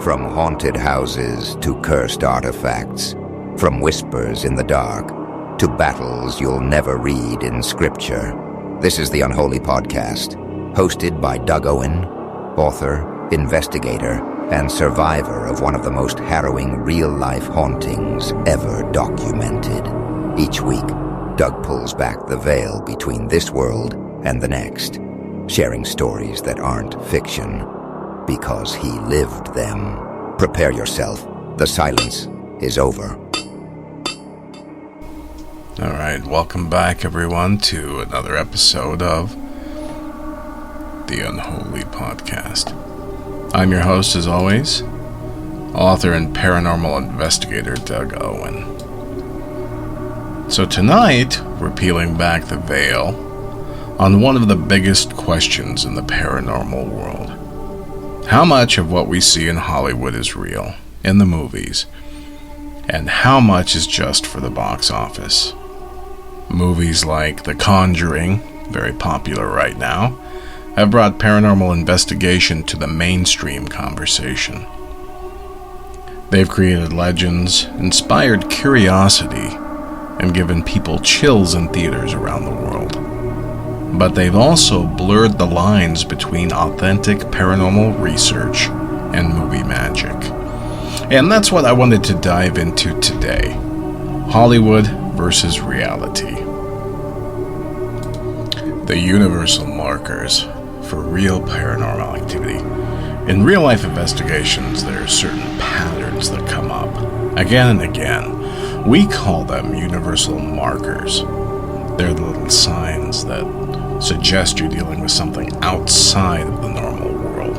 From haunted houses to cursed artifacts, from whispers in the dark to battles you'll never read in scripture. This is the Unholy podcast, hosted by Doug Owen, author, investigator, and survivor of one of the most harrowing real-life hauntings ever documented. Each week, Doug pulls back the veil between this world and the next, sharing stories that aren't fiction, because he lived them. Prepare yourself. The silence is over. All right, welcome back, everyone, to another episode of the Unholy podcast. I'm your host, as always, author and paranormal investigator Doug Owen. So tonight, we're peeling back the veil on one of the biggest questions in the paranormal world. How much of what we see in Hollywood is real, in the movies, and how much is just for the box office? Movies like The Conjuring, very popular right now, have brought paranormal investigation to the mainstream conversation. They've created legends, inspired curiosity, and given people chills in theaters around the world. But they've also blurred the lines between authentic paranormal research and movie magic. And that's what I wanted to dive into today. Hollywood versus reality. The universal markers for real paranormal activity. In real-life investigations, there are certain patterns that come up again and again. We call them universal markers. They're the little signs that suggest you're dealing with something outside of the normal world.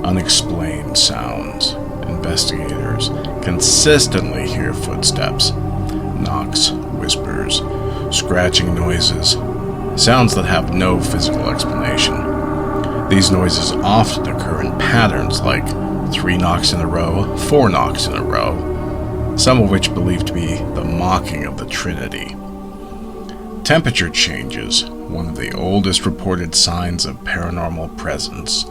Unexplained sounds. Investigators consistently hear footsteps, knocks, whispers, scratching noises, sounds that have no physical explanation. These noises often occur in patterns like 3 knocks in a row, 4 knocks in a row, some of which believed to be the mocking of the Trinity. Temperature changes. One of the oldest reported signs of paranormal presence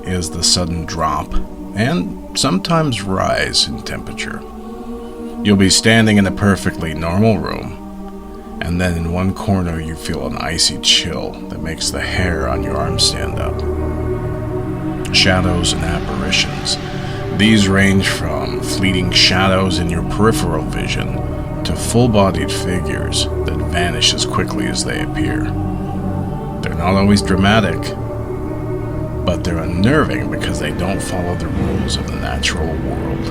is the sudden drop and sometimes rise in temperature. You'll be standing in a perfectly normal room, and then in one corner you feel an icy chill that makes the hair on your arm stand up. Shadows and apparitions. These range from fleeting shadows in your peripheral vision to full-bodied figures that vanish as quickly as they appear. They're not always dramatic, but they're unnerving because they don't follow the rules of the natural world.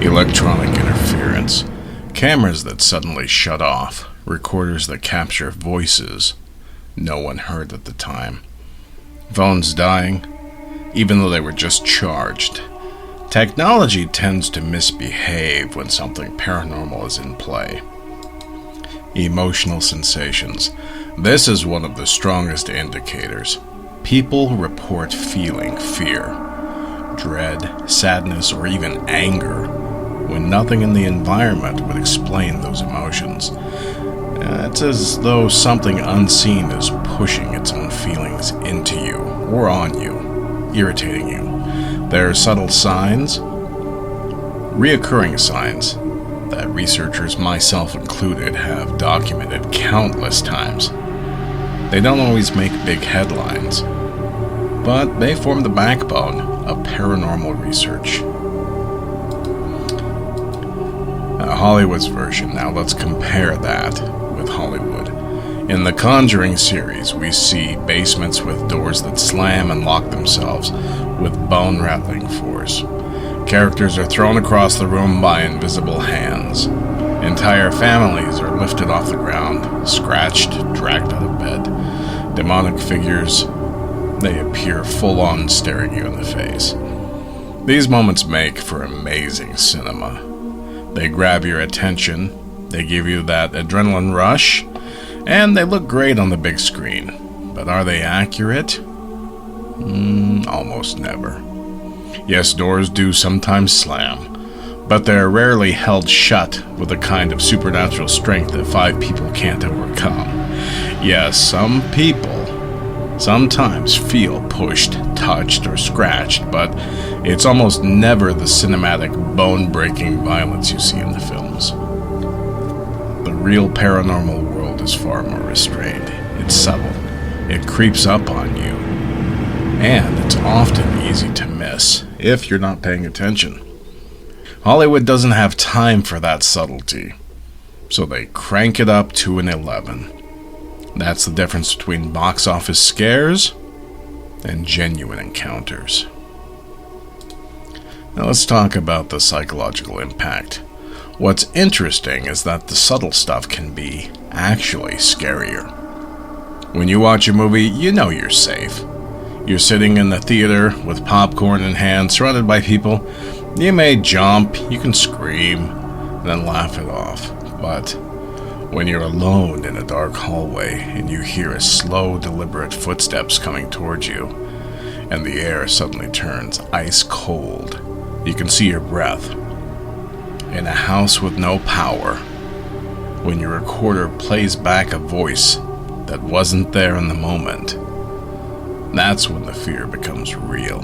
Electronic interference. Cameras that suddenly shut off. Recorders that capture voices no one heard at the time. Phones dying, even though they were just charged. Technology tends to misbehave when something paranormal is in play. Emotional sensations. This is one of the strongest indicators. People report feeling fear, dread, sadness, or even anger when nothing in the environment would explain those emotions. It's as though something unseen is pushing its own feelings into you or on you, irritating you. There are subtle signs, reoccurring signs, that researchers, myself included, have documented countless times. They don't always make big headlines, but they form the backbone of paranormal research. Hollywood's version. Now let's compare that with Hollywood. In the Conjuring series, we see basements with doors that slam and lock themselves with bone-rattling force. Characters are thrown across the room by invisible hands. Entire families are lifted off the ground, scratched, dragged out of bed. Demonic figures, they appear full-on staring you in the face. These moments make for amazing cinema. They grab your attention, they give you that adrenaline rush, and they look great on the big screen. But are they accurate? Almost never. Yes, doors do sometimes slam, but they're rarely held shut with a kind of supernatural strength that 5 people can't overcome. Yes, some people sometimes feel pushed, touched, or scratched, but it's almost never the cinematic, bone-breaking violence you see in the films. The real paranormal world is far more restrained. It's subtle. It creeps up on you. And it's often easy to miss if you're not paying attention. Hollywood doesn't have time for that subtlety, so they crank it up to an 11. That's the difference between box office scares and genuine encounters. Now let's talk about the psychological impact. What's interesting is that the subtle stuff can be actually scarier. When you watch a movie, you know you're safe. You're sitting in the theater with popcorn in hand, surrounded by people. You may jump, you can scream, and then laugh it off. But when you're alone in a dark hallway and you hear a slow, deliberate footsteps coming towards you, and the air suddenly turns ice cold, you can see your breath. In a house with no power, when your recorder plays back a voice that wasn't there in the moment, that's when the fear becomes real.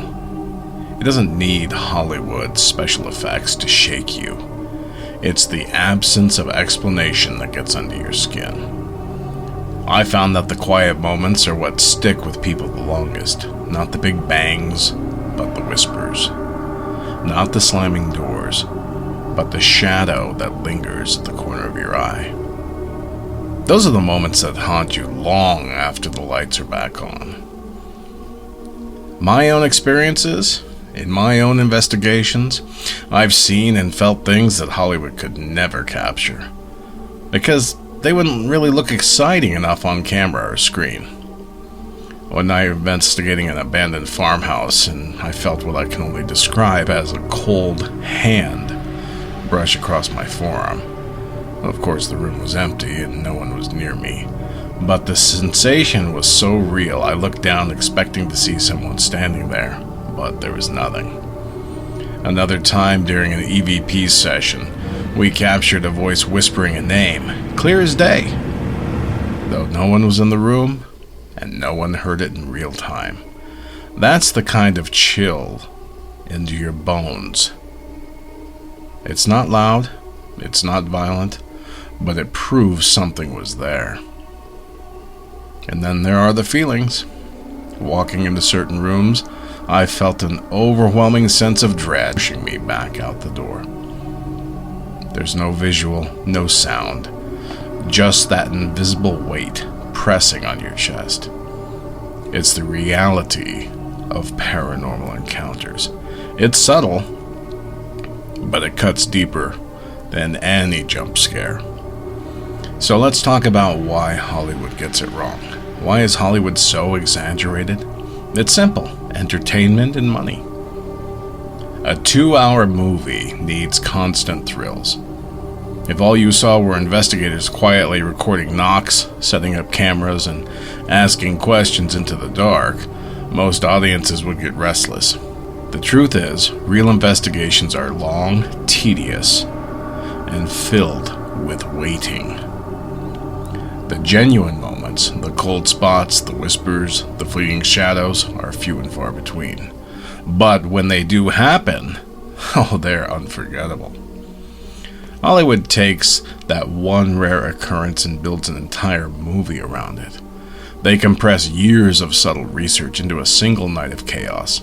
It doesn't need Hollywood special effects to shake you. It's the absence of explanation that gets under your skin. I found that the quiet moments are what stick with people the longest. Not the big bangs, but the whispers. Not the slamming doors, but the shadow that lingers at the corner of your eye. Those are the moments that haunt you long after the lights are back on. My own experiences, in my own investigations, I've seen and felt things that Hollywood could never capture, because they wouldn't really look exciting enough on camera or screen. One night investigating an abandoned farmhouse, and I felt what I can only describe as a cold hand brush across my forearm. Of course, the room was empty and no one was near me. But the sensation was so real, I looked down expecting to see someone standing there, but there was nothing. Another time during an EVP session, we captured a voice whispering a name, clear as day, though no one was in the room and no one heard it in real time. That's the kind of chill into your bones. It's not loud, it's not violent, but it proves something was there. And then there are the feelings. Walking into certain rooms, I felt an overwhelming sense of dread pushing me back out the door. There's no visual, no sound, just that invisible weight pressing on your chest. It's the reality of paranormal encounters. It's subtle, but it cuts deeper than any jump scare. So let's talk about why Hollywood gets it wrong. Why is Hollywood so exaggerated? It's simple: entertainment and money. A 2-hour movie needs constant thrills. If all you saw were investigators quietly recording knocks, setting up cameras, and asking questions into the dark, most audiences would get restless. The truth is, real investigations are long, tedious, and filled with waiting. The genuine moments, the cold spots, the whispers, the fleeting shadows are few and far between. But when they do happen, they're unforgettable. Hollywood takes that one rare occurrence and builds an entire movie around it. They compress years of subtle research into a single night of chaos.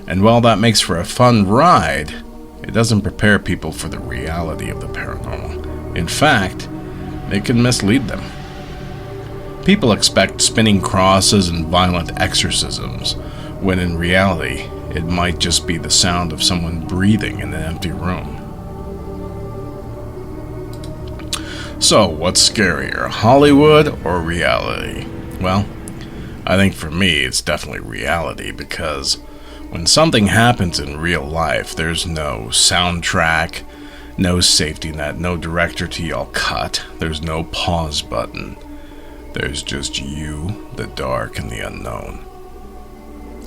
And while that makes for a fun ride, it doesn't prepare people for the reality of the paranormal. In fact, it can mislead them. People expect spinning crosses and violent exorcisms, when in reality, it might just be the sound of someone breathing in an empty room. So, what's scarier, Hollywood or reality? Well, I think for me, it's definitely reality, because when something happens in real life, there's no soundtrack, no safety net, no director to yell cut, there's no pause button. There's just you, the dark, and the unknown.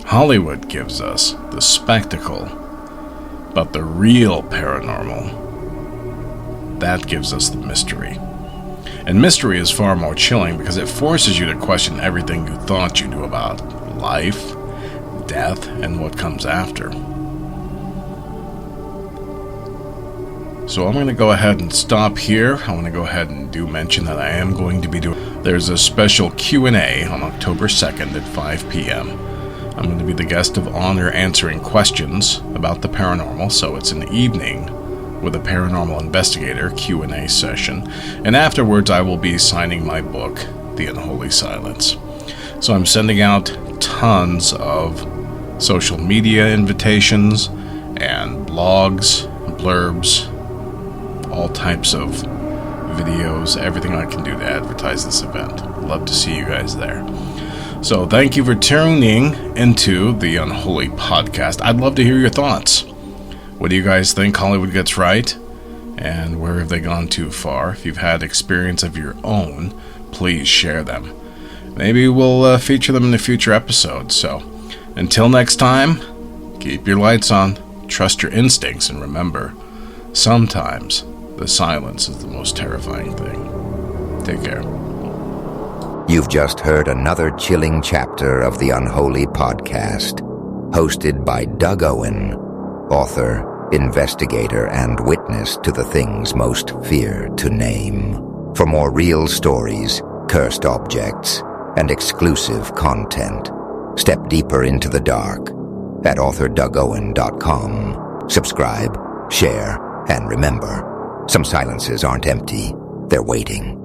Hollywood gives us the spectacle, but the real paranormal, that gives us the mystery. And mystery is far more chilling because it forces you to question everything you thought you knew about life, death, and what comes after. So I'm going to go ahead and stop here. I want to go ahead and do mention that I am going to be there's a special Q&A on October 2nd at 5 p.m. I'm going to be the guest of honor answering questions about the paranormal, so it's an evening with a paranormal investigator Q&A session, and afterwards I will be signing my book, The Unholy Silence. So I'm sending out tons of social media invitations and blogs, blurbs, all types of videos, everything I can do to advertise this event. Love to see you guys there. So thank you for tuning into the Unholy podcast. I'd love to hear your thoughts. What do you guys think Hollywood gets right? And where have they gone too far? If you've had experience of your own, please share them. Maybe we'll feature them in a future episode. So until next time, keep your lights on, trust your instincts, and remember, sometimes the silence is the most terrifying thing. Take care. You've just heard another chilling chapter of the Unholy podcast, hosted by Doug Owen, author, investigator, and witness to the things most feared to name. For more real stories, cursed objects, and exclusive content, step deeper into the dark at authorDougOwen.com. Subscribe, share, and remember, some silences aren't empty, they're waiting.